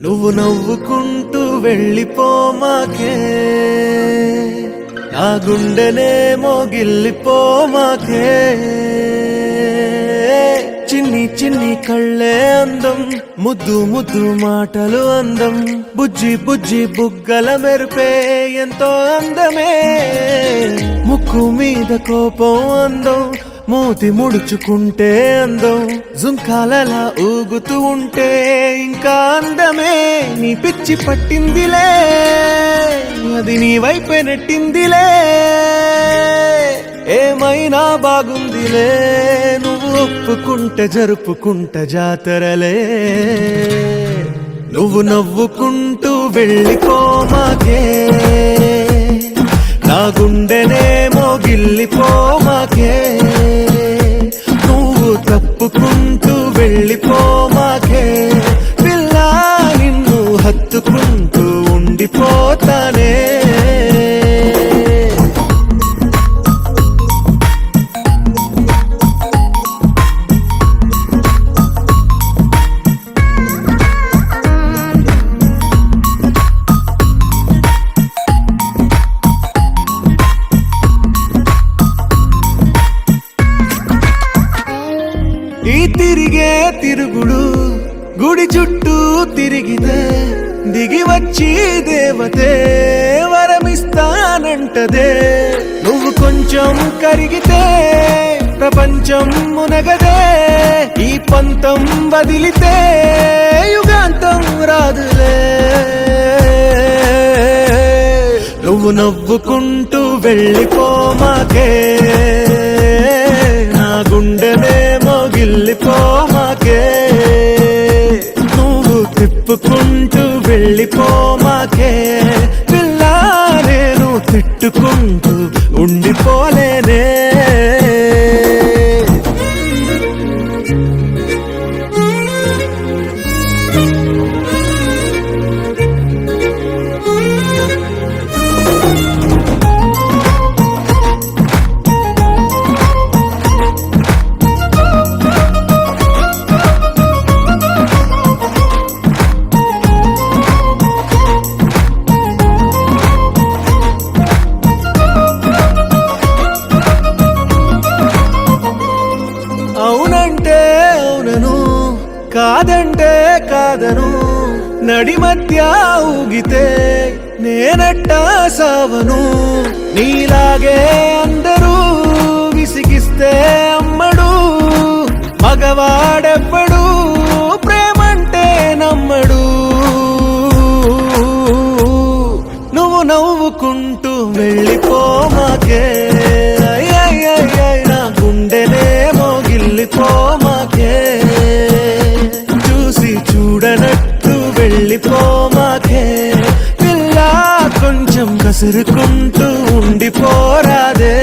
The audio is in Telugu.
నువ్వు నవ్వుకుంటూ వెళ్ళిపోమాకే, నా గుండెనేమో గిల్లిపోమాకే. చిన్ని చిన్ని కళ్ళే అందం, ముద్దు ముద్దు మాటలు అందం, బుజ్జి బుజ్జి బుగ్గల మెరుపే ఎంతో అందమే. ముక్కు మీద కోపం అందం, మూతి ముడుచుకుంటే అందం, జుంకాలలా ఊగుతూ ఉంటే ఇంకా అందమే. నీ పిచ్చి పట్టిందిలే, అది నీ వైపే నెట్టిందిలే. ఏమైనా బాగుందిలే, నువ్వు ఒప్పుకుంటే జరుపుకుంట జాతరలే. నువ్వు నవ్వుకుంటూ వెళ్ళిపోమాకే, నా గుండెనేమో గిల్లిపోమాకే. నువ్వు తప్పుకుంటూ వెళ్ళిపోమాకే, పిల్ల నిన్ను హత్తుకుంటూ ఉండిపోతానే. ఈ తిరిగే తిరుగుడు గుడి చుట్టూ తిరిగితే, దిగి వచ్చి దేవతే వరమిస్తానంటదే. నువ్వు కొంచెం కరిగితే ప్రపంచం మునగదే. ఈ పంతం వదిలితే యుగాంతం రాదులే. నువ్వు నవ్వుకుంటూ వెళ్ళిపోమాకే, నా గుండెనేమో గిల్లిపోమాకే. నువ్వు తిప్పుకుంటూ వెళ్ళిపోమాకే, పిల్ల నేను తిట్టుకుంటూ ఉండిపోలేనే. అవునంటే అవునను, కాదంటే కాదను, నడి మధ్య ఊగితే నేనట్టా సావను. నీలాగే అందరూ విసిగిస్తే అమ్మడు, మగవాడెవ్వడు ప్రేమంటే నమ్మడు. నువ్వు నవ్వుకుంటూ వెళ్ళిపోమాకే, నా గుండెనేమో గిల్లిపోమాకే. చూసి చూడనట్టు వెళ్ళిపోమాకే, పిల్ల కొంచెం కసురుకుంటూ ఉండిపోరాదే.